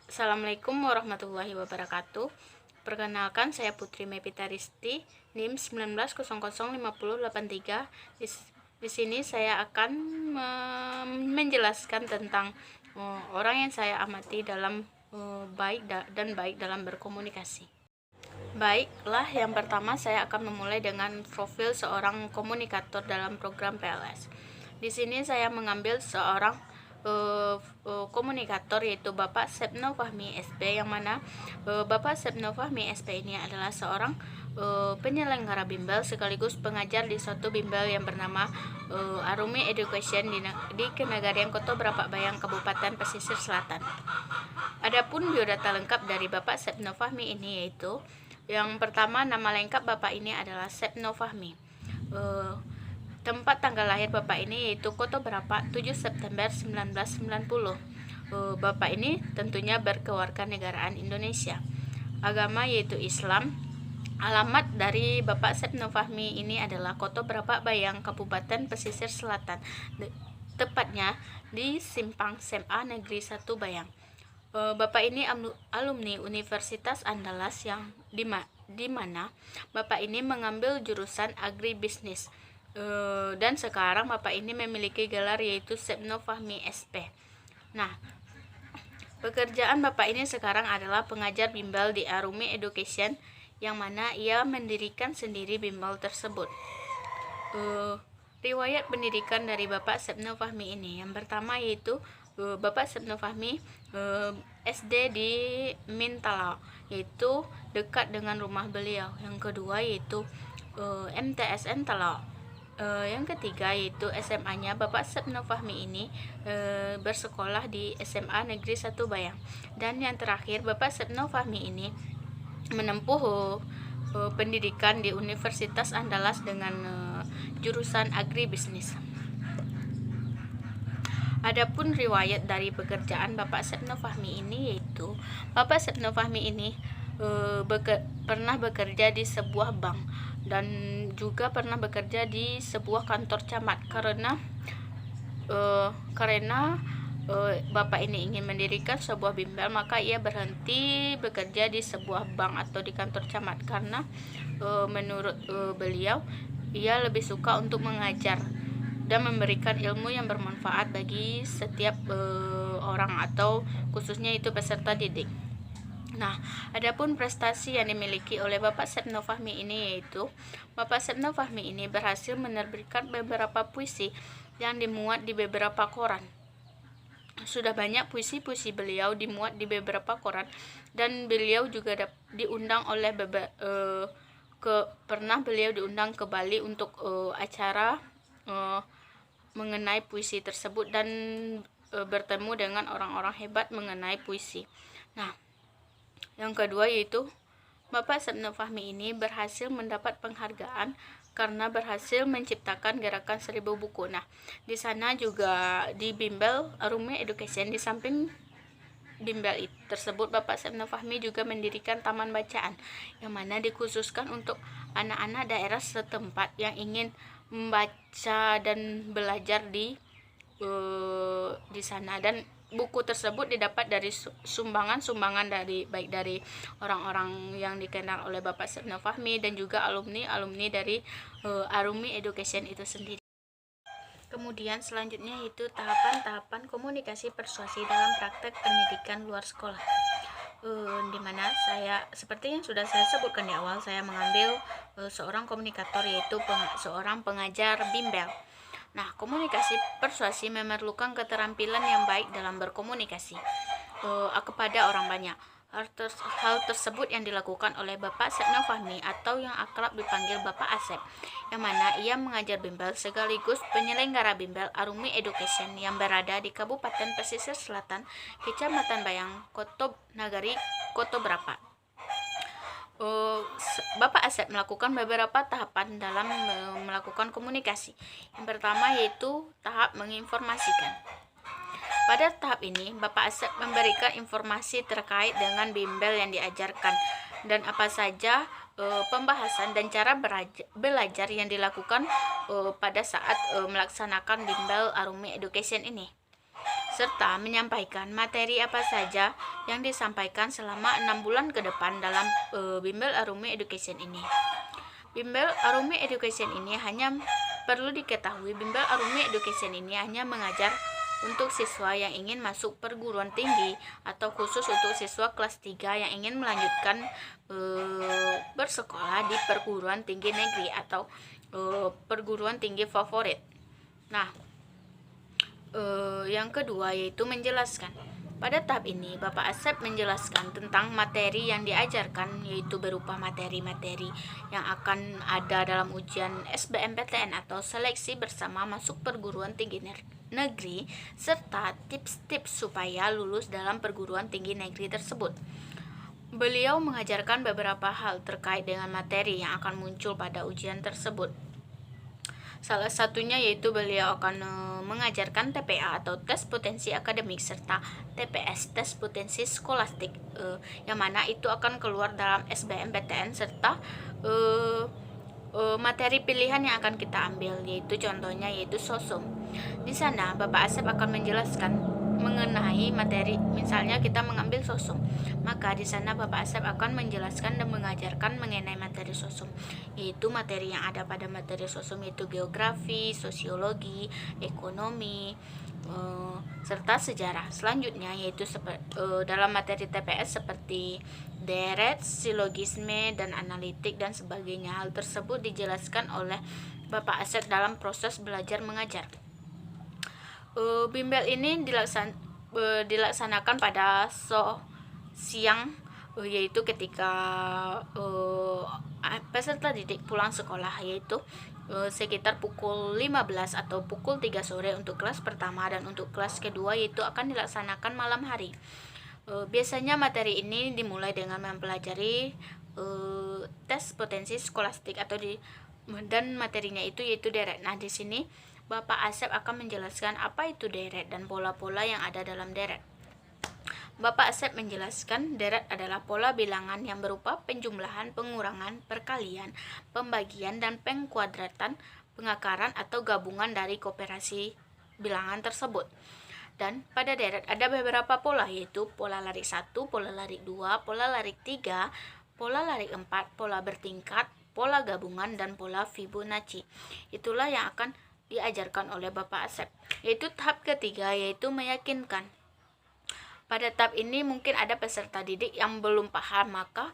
Assalamualaikum warahmatullahi wabarakatuh. Perkenalkan, saya Putri Mepita Risti, NIM 19005083. Di sini saya akan menjelaskan tentang orang yang saya amati dalam baik dalam berkomunikasi. Baiklah, yang pertama saya akan memulai dengan profil seorang komunikator dalam program PLS. Di sini saya mengambil seorang komunikator, yaitu Bapak Sepno Fahmi SP, yang mana Bapak Sepno Fahmi SP ini adalah seorang penyelenggara bimbel sekaligus pengajar di suatu bimbel yang bernama Arumi Education di Kenagarian Kota Brapak Bayang, Kabupaten Pesisir Selatan. Adapun biodata lengkap dari Bapak Sepno Fahmi ini yaitu, yang pertama, nama lengkap Bapak ini adalah Sepno Fahmi. Tempat tanggal lahir Bapak ini yaitu Kota Brapak 7 September 1990. Bapak ini tentunya berkewarganegaraan Indonesia. Agama yaitu Islam. Alamat dari Bapak Sepno Fahmi ini adalah Kota Brapak Bayang, Kabupaten Pesisir Selatan, tepatnya di Simpang SMA Negeri 1 Bayang. Bapak ini alumni Universitas Andalas yang di mana Bapak ini mengambil jurusan agribisnis. Dan sekarang Bapak ini memiliki gelar yaitu Sepno Fahmi SP. Nah, pekerjaan Bapak ini sekarang adalah pengajar bimbel di Arumi Education, yang mana ia mendirikan sendiri bimbel tersebut. Riwayat pendidikan dari Bapak Sepno Fahmi ini, yang pertama yaitu Bapak Sepno Fahmi SD di Mintalao, yaitu dekat dengan rumah beliau. Yang kedua yaitu MTSN Talao. Yang ketiga yaitu SMA-nya Bapak Sepno Fahmi ini bersekolah di SMA Negeri 1 Bayang. Dan yang terakhir, Bapak Sepno Fahmi ini menempuh pendidikan di Universitas Andalas dengan jurusan agribisnis. Adapun riwayat dari pekerjaan Bapak Sepno Fahmi ini yaitu, Bapak Sepno Fahmi ini pernah bekerja di sebuah bank dan juga pernah bekerja di sebuah kantor camat karena Bapak ini ingin mendirikan sebuah bimbel, maka ia berhenti bekerja di sebuah bank atau di kantor camat karena menurut beliau ia lebih suka untuk mengajar dan memberikan ilmu yang bermanfaat bagi setiap orang atau khususnya itu peserta didik. Nah, adapun prestasi yang dimiliki oleh Bapak Sepno Fahmi ini yaitu, Bapak Sepno Fahmi ini berhasil menerbitkan beberapa puisi yang dimuat di beberapa koran. Sudah banyak puisi-puisi beliau dimuat di beberapa koran, dan beliau juga diundang oleh pernah beliau diundang ke Bali untuk acara mengenai puisi tersebut dan bertemu dengan orang-orang hebat mengenai puisi. Nah, yang kedua yaitu Bapak Sepno Fahmi ini berhasil mendapat penghargaan karena berhasil menciptakan gerakan 1000 buku. Nah, di sana juga di bimbel Arumi Education, di samping bimbel tersebut, Bapak Sepno Fahmi juga mendirikan taman bacaan yang mana dikhususkan untuk anak-anak daerah setempat yang ingin membaca dan belajar di sana. Dan buku tersebut didapat dari sumbangan baik dari orang-orang yang dikenal oleh Bapak Sepno Fahmi dan juga alumni dari Arumi Education itu sendiri. Kemudian selanjutnya itu tahapan-tahapan komunikasi persuasi dalam praktek pendidikan luar sekolah, di mana saya, seperti yang sudah saya sebutkan di awal, saya mengambil seorang komunikator yaitu seorang pengajar bimbel. Nah, komunikasi persuasi memerlukan keterampilan yang baik dalam berkomunikasi kepada orang banyak. Hal tersebut yang dilakukan oleh Bapak Sepno Fahmi atau yang akrab dipanggil Bapak Asep, yang mana ia mengajar bimbel sekaligus penyelenggara bimbel Arumi Education yang berada di Kabupaten Pesisir Selatan, Kecamatan Bayang, Kota Brapak. Bapak Asep melakukan beberapa tahapan dalam melakukan komunikasi. Yang pertama yaitu tahap menginformasikan. Pada tahap ini, Bapak Asep memberikan informasi terkait dengan bimbel yang diajarkan dan apa saja pembahasan dan cara belajar yang dilakukan pada saat melaksanakan bimbel Arumi Education ini. serta menyampaikan materi apa saja yang disampaikan selama 6 bulan ke depan dalam Bimbel Arumi Education ini. Bimbel Arumi Education ini hanya perlu diketahui, Bimbel Arumi Education ini hanya mengajar untuk siswa yang ingin masuk perguruan tinggi atau khusus untuk siswa kelas 3 yang ingin melanjutkan bersekolah di perguruan tinggi negeri atau perguruan tinggi favorit. Nah, yang kedua yaitu menjelaskan. Pada tahap ini, Bapak Asep menjelaskan tentang materi yang diajarkan, yaitu berupa materi-materi yang akan ada dalam ujian SBMPTN atau seleksi bersama masuk perguruan tinggi negeri, serta tips-tips supaya lulus dalam perguruan tinggi negeri tersebut. Beliau mengajarkan beberapa hal terkait dengan materi yang akan muncul pada ujian tersebut. Salah satunya yaitu beliau akan mengajarkan TPA atau tes potensi akademik serta TPS tes potensi skolastik, yang mana itu akan keluar dalam SBMPTN serta materi pilihan yang akan kita ambil, yaitu contohnya yaitu sosum. Di sana Bapak Asep akan menjelaskan mengenai materi, misalnya kita mengambil sosum, maka di sana Bapak Asep akan menjelaskan dan mengajarkan mengenai materi sosum, yaitu materi yang ada pada materi sosum yaitu geografi, sosiologi, ekonomi, serta sejarah. Selanjutnya yaitu dalam materi TPS seperti deret, silogisme, dan analitik dan sebagainya. Hal tersebut dijelaskan oleh Bapak Asep dalam proses belajar mengajar. Bimbel ini dilaksanakan pada siang, yaitu ketika peserta didik pulang sekolah, yaitu sekitar pukul 15 atau pukul 3 sore untuk kelas pertama, dan untuk kelas kedua yaitu akan dilaksanakan malam hari. Biasanya materi ini dimulai dengan mempelajari tes potensi skolastik dan materinya itu yaitu deret. Nah, di sini Bapak Asep akan menjelaskan apa itu deret dan pola-pola yang ada dalam deret. Bapak Asep menjelaskan deret adalah pola bilangan yang berupa penjumlahan, pengurangan, perkalian, pembagian, dan pengkuadratan, pengakaran atau gabungan dari koperasi bilangan tersebut. Dan pada deret ada beberapa pola, yaitu pola larik 1, pola larik 2, pola larik 3, pola larik 4, pola bertingkat, pola gabungan, dan pola Fibonacci. Itulah yang akan diajarkan oleh Bapak Asep, yaitu tahap ketiga yaitu meyakinkan. Pada tahap ini mungkin ada peserta didik yang belum paham, maka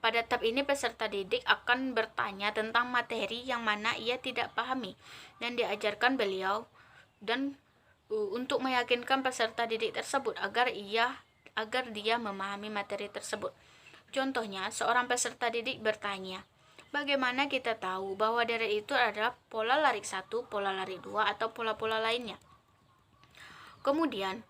pada tahap ini peserta didik akan bertanya tentang materi yang mana ia tidak pahami dan diajarkan beliau, dan untuk meyakinkan peserta didik tersebut agar dia memahami materi tersebut. Contohnya, seorang peserta didik bertanya, bagaimana kita tahu bahwa deret itu adalah pola larik 1, pola larik 2, atau pola-pola lainnya? Kemudian,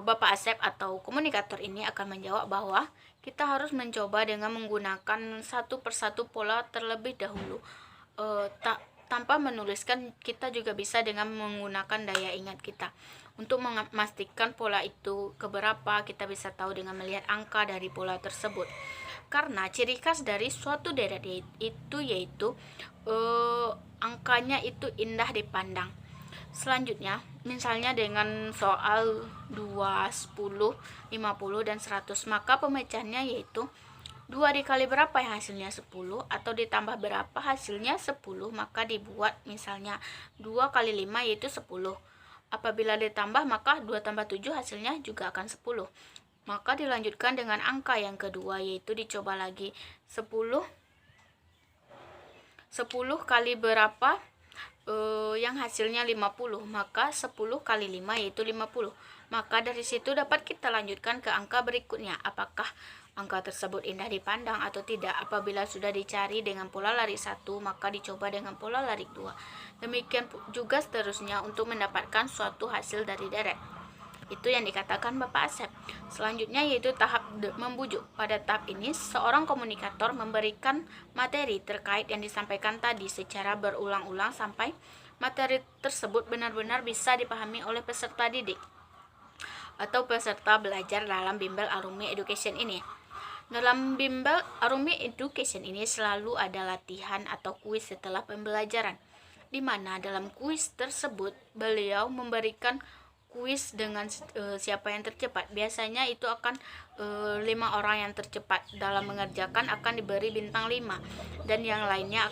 Bapak Asep atau komunikator ini akan menjawab bahwa kita harus mencoba dengan menggunakan satu persatu pola terlebih dahulu. Tanpa menuliskan, kita juga bisa dengan menggunakan daya ingat kita. Untuk memastikan pola itu keberapa, kita bisa tahu dengan melihat angka dari pola tersebut. Karena ciri khas dari suatu deret itu yaitu angkanya itu indah dipandang. Selanjutnya, misalnya dengan soal 2, 10, 50, dan 100, maka pemecahannya yaitu 2 dikali berapa yang hasilnya 10, atau ditambah berapa hasilnya 10, maka dibuat misalnya 2 kali 5 yaitu 10. Apabila ditambah maka 2 tambah 7 hasilnya juga akan 10. Maka dilanjutkan dengan angka yang kedua, yaitu dicoba lagi 10 kali berapa yang hasilnya 50, maka 10 kali 5 yaitu 50. Maka dari situ dapat kita lanjutkan ke angka berikutnya, apakah angka tersebut indah dipandang atau tidak. Apabila sudah dicari dengan pola larik 1, maka dicoba dengan pola larik 2. Demikian juga seterusnya untuk mendapatkan suatu hasil dari deret. Itu yang dikatakan Bapak Asep. Selanjutnya yaitu tahap membujuk. Pada tahap ini, seorang komunikator memberikan materi terkait yang disampaikan tadi secara berulang-ulang sampai materi tersebut benar-benar bisa dipahami oleh peserta didik atau peserta belajar dalam Bimbel Arumi Education ini. Dalam Bimbel Arumi Education ini selalu ada latihan atau kuis setelah pembelajaran, di mana dalam kuis tersebut beliau memberikan kuis dengan siapa yang tercepat. Biasanya itu akan 5 orang yang tercepat dalam mengerjakan akan diberi bintang 5, dan yang lainnya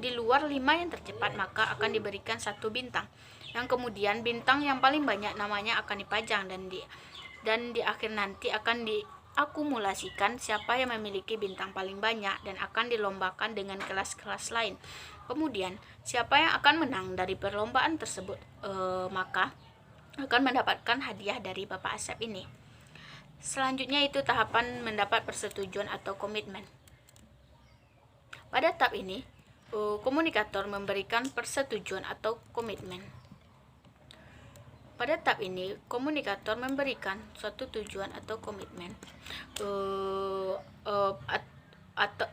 di luar 5 yang tercepat maka akan diberikan 1 bintang. Yang kemudian bintang yang paling banyak namanya akan dipajang, dan di akhir nanti akan diakumulasikan siapa yang memiliki bintang paling banyak dan akan dilombakan dengan kelas-kelas lain. Kemudian siapa yang akan menang dari perlombaan tersebut maka akan mendapatkan hadiah dari Bapak Asep ini. Selanjutnya itu tahapan mendapat persetujuan atau komitmen. Pada tahap ini komunikator memberikan persetujuan atau komitmen. Pada tahap ini komunikator memberikan suatu tujuan atau komitmen atau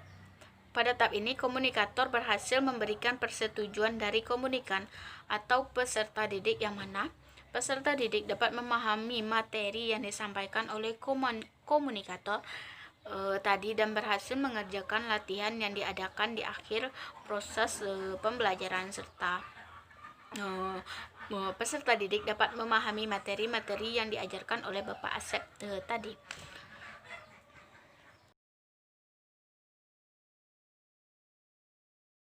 pada tahap ini komunikator berhasil memberikan persetujuan dari komunikan atau peserta didik, yang mana peserta didik dapat memahami materi yang disampaikan oleh komunikator tadi dan berhasil mengerjakan latihan yang diadakan di akhir proses pembelajaran, serta peserta didik dapat memahami materi-materi yang diajarkan oleh Bapak Asep tadi.